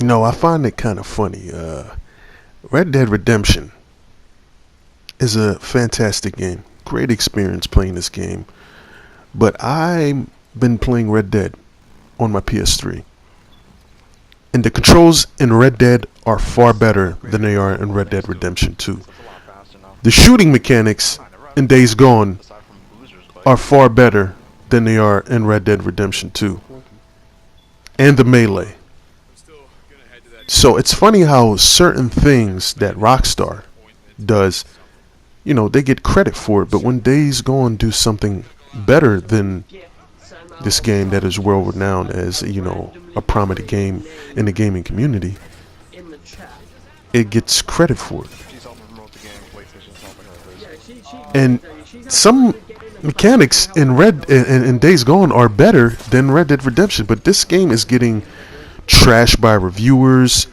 I find it kind of funny. Red Dead Redemption is a fantastic game. Great experience playing this game. But I've been playing Red Dead on my PS3. And the controls in Red Dead are far better than they are in Red Dead Redemption 2. The shooting mechanics in Days Gone are far better than they are in Red Dead Redemption 2. And the melee. So it's funny how certain things that Rockstar does, they get credit for it, but when Days Gone do something better than this game that is world renowned as, a prominent game in the gaming community, it gets credit for it. And some mechanics in Days Gone are better than Red Dead Redemption, but this game is getting trashed by reviewers.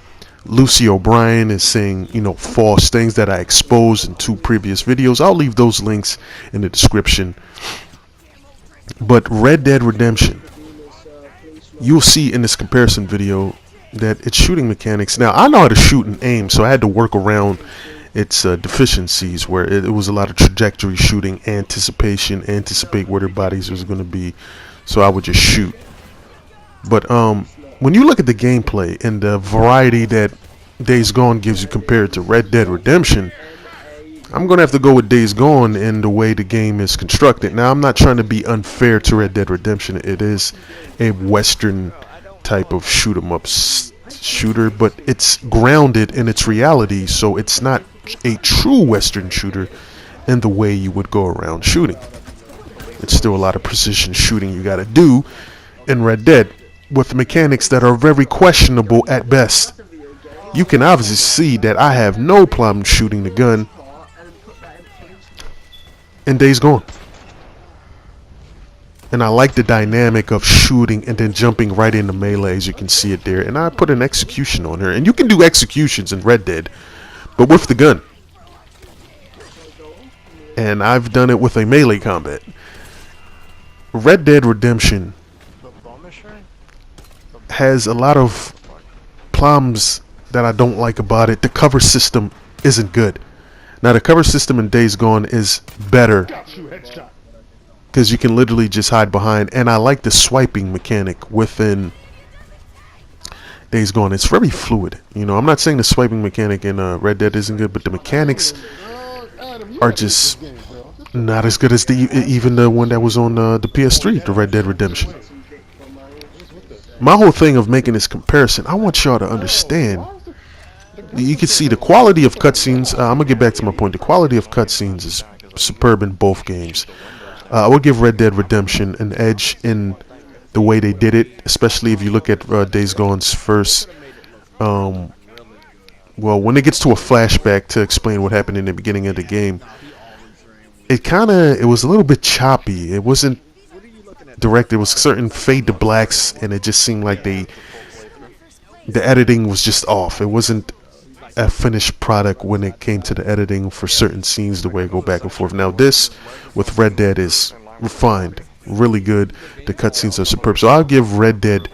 Lucy O'Brien is saying, false things that I exposed in 2 previous videos. I'll leave those links in the description. But Red Dead Redemption, you'll see in this comparison video that its shooting mechanics. Now, I know how to shoot and aim, so I had to work around its deficiencies where it was a lot of trajectory shooting, anticipate where their bodies was going to be, so I would just shoot. But when you look at the gameplay and the variety that Days Gone gives you compared to Red Dead Redemption, I'm going to have to go with Days Gone in the way the game is constructed. Now, I'm not trying to be unfair to Red Dead Redemption. It is a Western type of shoot 'em up shooter, but it's grounded in its reality, so it's not a true Western shooter in the way you would go around shooting. It's still a lot of precision shooting you got to do in Red Dead, with mechanics that are very questionable at best. You can obviously see that I have no problem shooting the gun in Days Gone. And I like the dynamic of shooting and then jumping right into melee, as you can see it there. And I put an execution on her. And you can do executions in Red Dead, but with the gun. And I've done it with a melee combat. Red Dead Redemption has a lot of problems that I don't like about it. The cover system isn't good. Now, the cover system in Days Gone is better because you can literally just hide behind, and I like the swiping mechanic within Days Gone. It's very fluid. I'm not saying the swiping mechanic in Red Dead isn't good, but the mechanics are just not as good as even the one that was on the PS3, the Red Dead Redemption. My whole thing of making this comparison, I want y'all to understand. You can see the quality of cutscenes. I'm gonna get back to my point. The quality of cutscenes is superb in both games. I would give Red Dead Redemption an edge in the way they did it, especially if you look at Days Gone's first. Well, when it gets to a flashback to explain what happened in the beginning of the game, it was a little bit choppy. It wasn't direct. There was certain fade to blacks, and it just seemed like the editing was just off. It wasn't a finished product when it came to the editing for certain scenes, the way it go back and forth. Now this with Red Dead is refined, really good. The cutscenes are superb. So I'll give Red Dead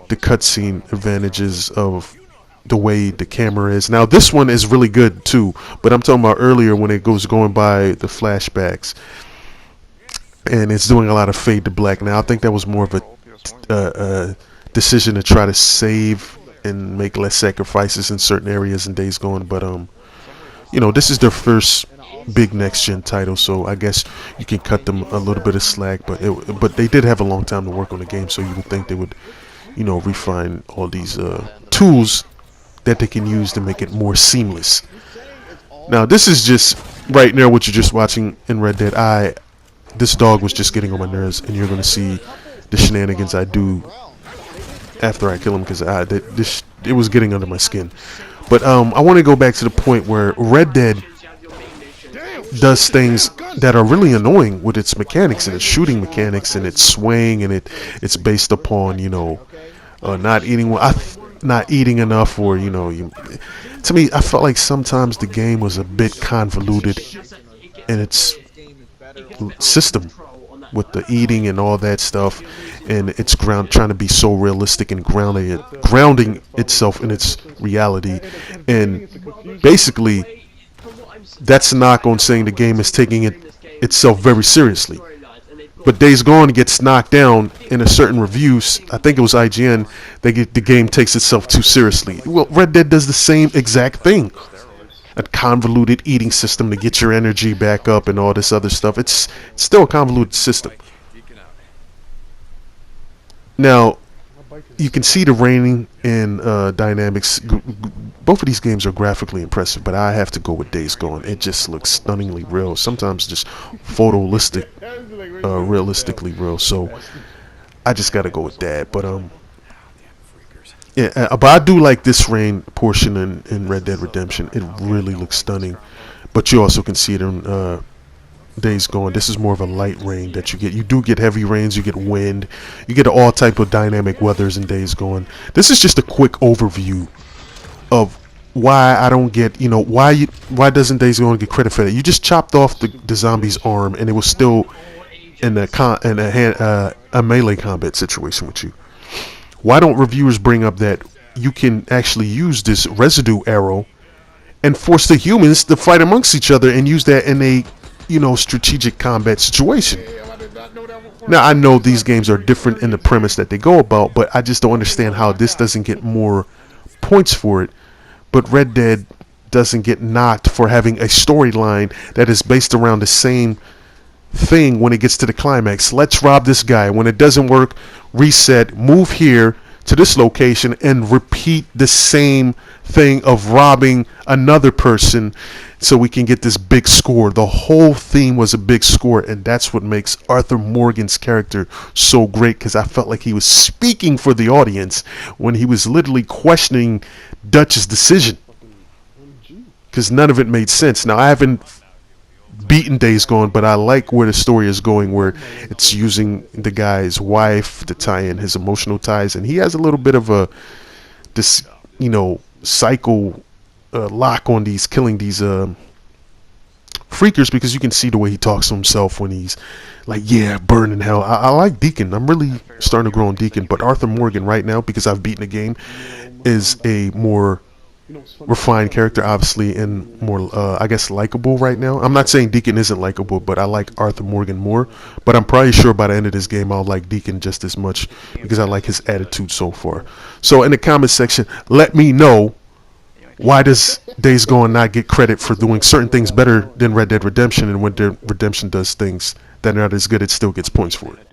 the cutscene advantages of the way the camera is. Now this one is really good too, but I'm talking about earlier when it goes going by the flashbacks and it's doing a lot of fade to black. Now I think that was more of a decision to try to save and make less sacrifices in certain areas in Days Gone, but this is their first big next gen title, so I guess you can cut them a little bit of slack, but they did have a long time to work on the game, so you would think they would refine all these tools that they can use to make it more seamless. Now this is just right now what you're just watching in Red Dead. This dog was just getting on my nerves, and you're going to see the shenanigans I do after I kill him, because it was getting under my skin. But I want to go back to the point where Red Dead does things that are really annoying with its mechanics and its shooting mechanics and its swaying, and it's based upon not eating enough, or to me I felt like sometimes the game was a bit convoluted in its system. with the eating and all that stuff, and it's trying to be so realistic and grounding itself in its reality, and basically that's a knock on saying the game is taking itself very seriously. But Days Gone gets knocked down in a certain reviews. I think it was IGN. The game takes itself too seriously. Well, Red Dead does the same exact thing. A convoluted eating system to get your energy back up and all this other stuff. It's still a convoluted system. Now, you can see the raining and dynamics. Both of these games are graphically impressive, but I have to go with Days Gone. It just looks stunningly real. Sometimes just realistically real. So I just got to go with that. But yeah, but I do like this rain portion in Red Dead Redemption. It really looks stunning. But you also can see it in Days Gone. This is more of a light rain that you get. You do get heavy rains, you get wind, you get all type of dynamic weathers in Days Gone. This is just a quick overview of why I don't get, why doesn't Days Gone get credit for that? You just chopped off the zombie's arm and it was still in a melee combat situation with you. Why don't reviewers bring up that you can actually use this residue arrow and force the humans to fight amongst each other and use that in a strategic combat situation? Now, I know these games are different in the premise that they go about, but I just don't understand how this doesn't get more points for it. But Red Dead doesn't get knocked for having a storyline that is based around the same thing when it gets to the climax. Let's rob this guy. When it doesn't work, reset, move here to this location, and repeat the same thing of robbing another person so we can get this big score. The whole theme was a big score, and that's what makes Arthur Morgan's character so great, because I felt like he was speaking for the audience when he was literally questioning Dutch's decision, because none of it made sense. Now, I haven't beaten Days Gone, but I like where the story is going, where it's using the guy's wife to tie in his emotional ties, and he has a little bit of this cycle lock on killing these freakers, because you can see the way he talks to himself when he's like, yeah, burn in hell. I like Deacon. I'm really starting to grow on Deacon, but Arthur Morgan right now, because I've beaten the game, is a more refined character, obviously, and more I guess likable right now. I'm not saying Deacon isn't likable, but I like Arthur Morgan more. But I'm probably sure by the end of this game I'll like Deacon just as much, because I like his attitude so far. So in the comment section, let me know, why does Days Gone not get credit for doing certain things better than Red Dead Redemption, and when Red Dead Redemption does things that are not as good, it still gets points for it.